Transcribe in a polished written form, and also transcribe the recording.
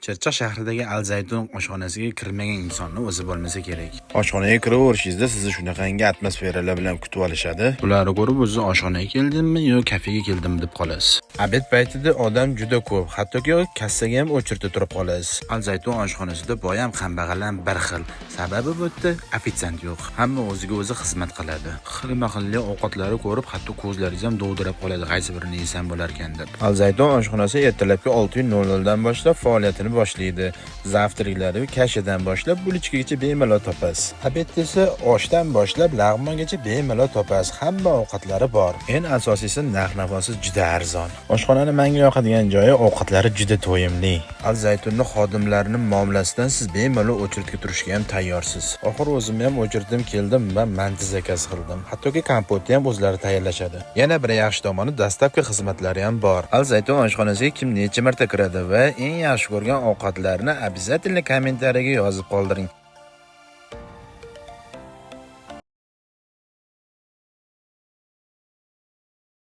Chirchiq shahridagi Al Zaytun oshxonasiga kirmagan insonni o'zi bo'lmasa kerak. Oshxonaga kiraverishingizda sizni shunaqangi atmosferalar bilan kutib olishadi. Ularni ko'rib o'zi oshxonaga keldimmi yo kafega keldim deb qolasiz. Obed paytida odam juda ko'p, hattoki kassaga ham o'chirda turib qolasiz. Al Zaytun oshxonasida boy ham kambag'al ham bir xil. Sababi bu yerda ofitsiant yo'q. Hamma o'ziga o'zi xizmat qiladi. Xilma-xilli ovqatlari ko'rib, hatto ko'zlaringiz ham dovdirab qoladi, qaysi birini yesam bo'lar ekan deb. Al Zaytun oshxonasi ertalabki 6:00 dan boshlab faoliyatini boshlaydi. Zavtriklari kashadan boshlab bulichkagacha bemalol topasiz. Obed esa oshdan boshlab lag'mongacha bemalol topasiz. Hamma ovqatlari bor. Eng asosiysi narx-navosi juda arzon. Oshxonani menga yoqadigan joyi ovqatlari juda to'yimli. Al Zaytunning xodimlarining muomalasidan siz bemalol o'chirdga turishga ham tayyorsiz. Oxir o'zim ham o'chirdim keldim va manti zakaz qildim. Hattoki kompotni ham o'zlari tayyorlashadi. Yana bir yaxshi tomoni dastlabki xizmatlari ham bor. Al Zaytun oshxonasiga kim necha marta kiradi va eng yaxshi ko'rgan ovqatlarni обязательно kommentariyaga yozib qoldiring.